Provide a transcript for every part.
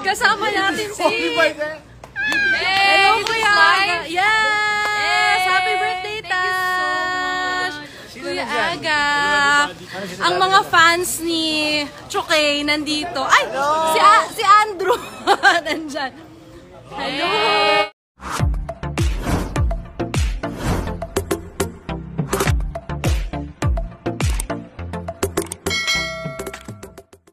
kasama natin si... Hello, Kuya! Yes! Happy birthday, Tash! Kuya Aga! Ang mga fans ni Chokey nandito. Ay! Si Andrew! Nandyan. Hello!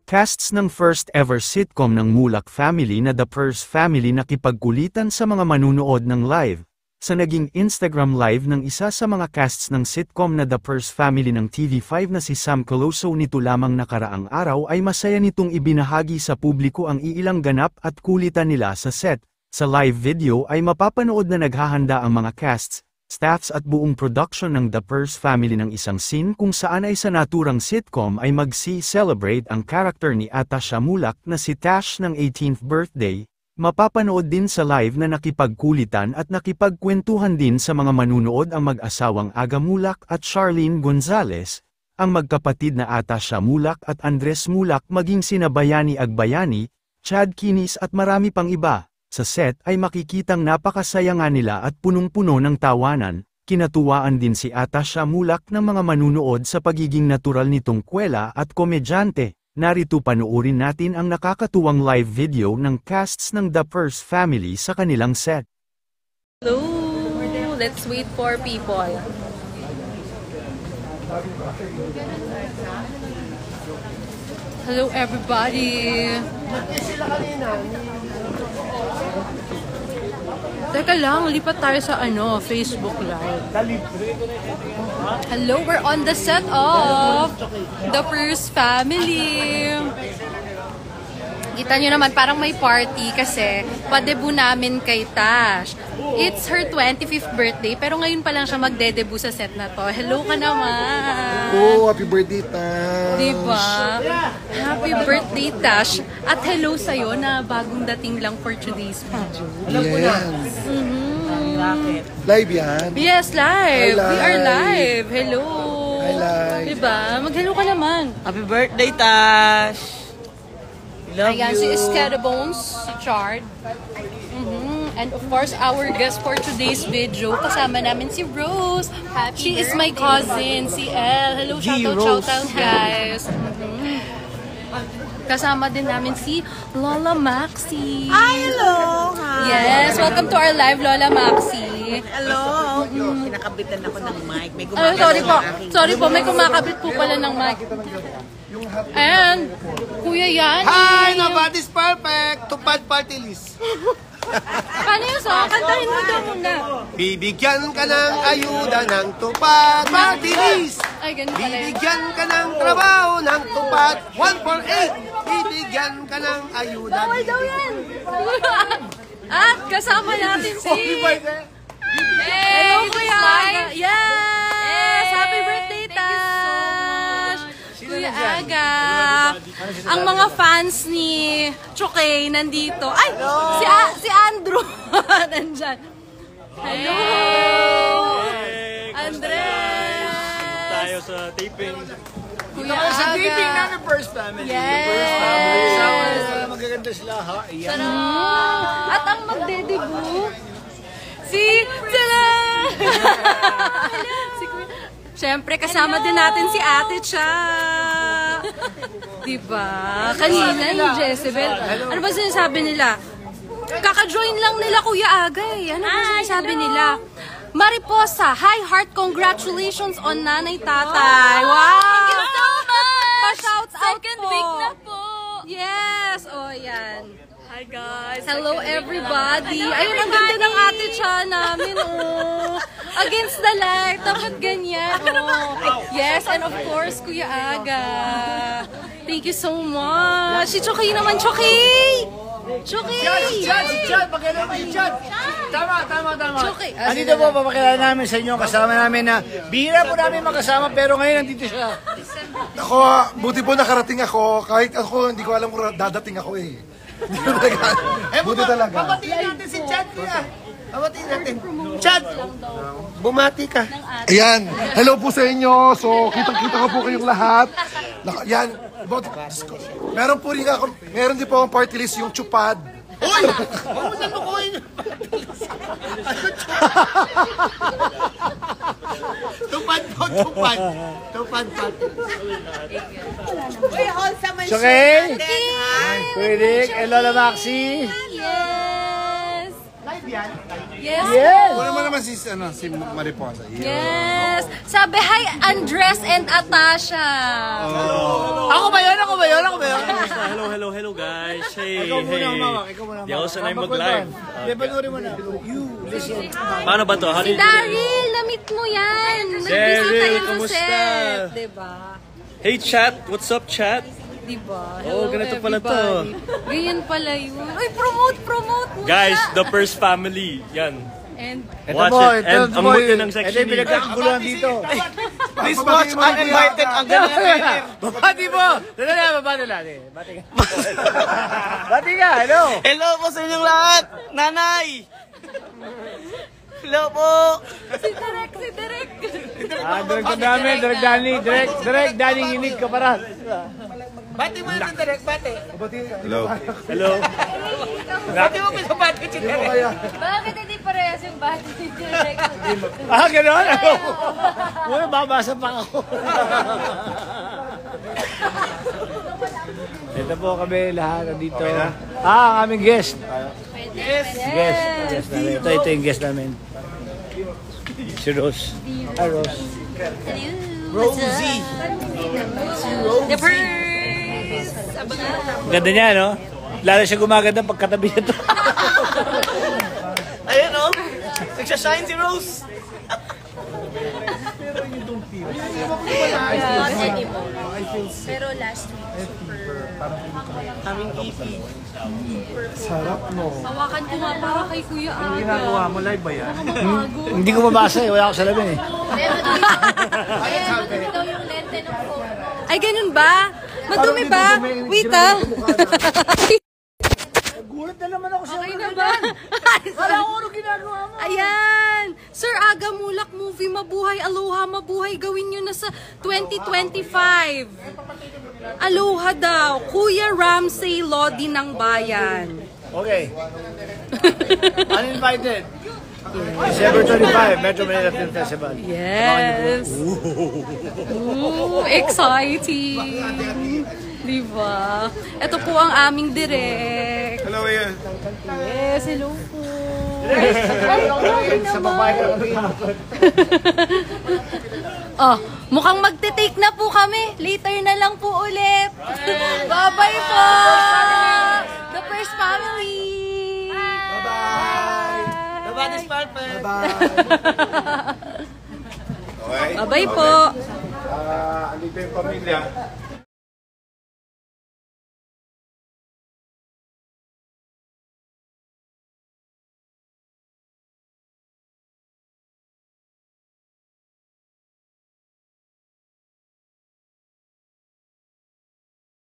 Casts ng first ever sitcom ng Mulak Family na The Purse Family nakipagkulitan sa mga manunood ng live. Sa naging Instagram live ng isa sa mga casts ng sitcom na The Purse Family ng TV5 na si Sam Coloso nito lamang nakaraang araw ay masaya nitong ibinahagi sa publiko ang iilang ganap at kulitan nila sa set. Sa live video ay mapapanood na naghahanda ang mga casts, staffs at buong production ng The Purse Family ng isang scene kung saan ay sa naturang sitcom ay mag-celebrate ang karakter ni Atasha Mulak na si Tash ng 18th birthday. Mapapanood din sa live na nakipagkulitan at nakipagkwentuhan din sa mga manunood ang mag-asawang Aga Mulak at Charlene Gonzalez, ang magkapatid na Atasha Mulak at Andres Mulak maging sina Bayani Agbayani, Chad Kinis at marami pang iba. Sa set ay makikitang napakasaya nga nila at punong-puno ng tawanan. Kinatuwaan din si Atasha Mulak ng mga manunood sa pagiging natural nitong kwela at komedyante. Narito panoorin natin ang nakakatuwang live video ng casts ng The Purse Family sa kanilang set. Hello! Let's wait for people. Hello everybody! Teka lang, lipat tayo sa Facebook Live. Hello, we're on the set of The Purse Family. Kita nyo naman, parang may party kasi pa-debut namin kay Tash. It's her 25th birthday, pero ngayon pa lang siya magde-debut sa set na to. Hello ka naman! Oh, happy birthday, Tash! Diba? Happy birthday, Tash! At hello sa'yo na bagong dating lang for today's video. Yes! Live yan? Yes, live! Hi, We are live! Hello! Hi, live! Diba? Mag-hello ka naman! Happy birthday, Tash! Love Ayan, you! si Escada Bones, si Chard. And of course, our guest for today's video, kasama namin si Rose. She is my cousin, si Elle. Hello, shoutout guys. Kasama din namin si Lola Maxi. Hi, hello! Hi. Yes, welcome to our live, Lola Maxi. Hello! Kinakabitan ako ng mic. May Sorry po, may kumakabit po pala ng mic. And, Kuya Yan. Hi! Nobody's perfect! Tupad party list! Paano yun, so? Kantahin mo daw muna. Bibigyan ka ng ayuda ng tupad party list! Ay, ganun pala yun. Bibigyan ka ng trabaho ng tupad 148! Bibigyan ka ng ayuda. Bawal daw yan. At kasama natin si... Hello, Kuya Aga. Yes! Happy birthday, Tash! Kuya Aga. Ang mga fans ni Chokey nandito. Ay! Si Andrew! Nandyan. Hello! Andres! Tayo sa taping. Kuya Aga. Sa taping na ng Purse Family. Yes! Magaganda sila, ha? Sarap! At ang magde-debut, si Siyempre, kasama din natin si Ate Cha. Diba? Kanina ni Jezebel. Ano ba sinasabi nila? Kaka-join lang nila Kuya Aga eh. Ano ba sinasabi nila? Mariposa, hi heart, congratulations on nanay tatay. Wow! Thank you so much! Pa-shouts out Second po. week na po. Yes! O, yan. Hi guys! Hello everybody! Ayun, ang ganda ng Ate Cha namin, oh! Against the light, dapat ganyan, oh! Yes, and of course, Kuya Aga! Thank you so much! Si Chokey naman, Chokey! Chokey! Chad! Pakilala mo yung Chad! Tama! Chokey! Andito po, papakilala namin sa inyo, kasama namin na bihira po namin magkasama, pero ngayon nandito siya. Ako, buti po nakarating ako. Kahit ako, hindi ko alam kung dadating ako eh. Hindi ko talaga. Buti talaga. Papatiin natin si Chad, kuya. Papatiin natin. Chad! Bumati ka. Ayan. Hello po sa inyo. So, kitang-kita ko po kayong lahat. Yan. Meron po rin ako, meron din po akong party list yung chupad. Uy! Huwag mo nalukuhin yung Tupad po, tupad. Tupad po. Uy, wholesome man So, siya okay. natin, ha? Kuya Rick and Lola Maxi. Yes! Yes! Yes! Wala mo naman si Mariposa. Yes! Sabi, hi, Andres and Atasha! Ako ba yun? Ako ba yun? Ako ba yun? Hello guys. Hey, Ikaw muna humawak. Ikaw muna Di ako humawak. sanay mag-live. Hindi, panurin mo na. You, listen. Paano ba to? How do Si you do it? Daryl, na-meet mo yan! Nagbisita Daryl, yan sa kumusta? set! Diba? Hey chat, what's up chat? Diba? Oh, ganito pala to. everybody. Ganyan pala yun. Ay, promote mo Guys, siya. the First Family. Yan. And Watch it. And ang muti ng section Ito yung pinagkakaguluhan dito. Please watch Uninvited ang ganda ng trailer. Babati mo! Dala na, babati na. Bati ka. Bati ka, hello. Hello po sa inyong lahat. Nanay. Hello po. si Derek! Direk ka namin, Direk Danny. Direk Danny, hinig ka para. Bati mo yung direct, bati. Hello. Hello. Bati mo pinabati si direct. Bakit hindi parehas yung bati ni Derek? Gano'n? Wala, babasa pa ako. Ito po kami lahat dito. Ang aming guest. Guest namin. Ito yung guest namin. Si Rose. Hi, Rose. Rosie. The first! Ganda niya, no? Lalo siya gumaganda pagkatabi niya to. Ayan o. Nagsashine si Rose. Pero last week, Aming EP. Sarap, no? hawakan ko nga para kay Kuya Aga. Ginagawa mo, live ba yan? Hindi ko mabasa eh. Wala ako sa lamin eh. Ay, ganun ba? Madumi ba? Wait ah. Gulat na naman ako sa Okay na ba? Wala ko ano ginagawa mo. Ayan! Sir Aga Mulak Movie, mabuhay, aloha, mabuhay. Gawin nyo na sa 2025. Aloha daw. Kuya Ramsey Lodi ng Bayan. Okay. Uninvited. December 25, Metro Manila Film Festival. Yes. Ooh, exciting. Diba? Ito po ang aming direct. Hello, Ian. Yes, hello po. Sa babae ka kami. Oh, mukhang magte-take na po kami. Later na lang po ulit. Bye-bye po! The First Family! Bye-bye! Nobody's perfect. Bye-bye! Okay. Bye-bye po! Andito yung pamilya.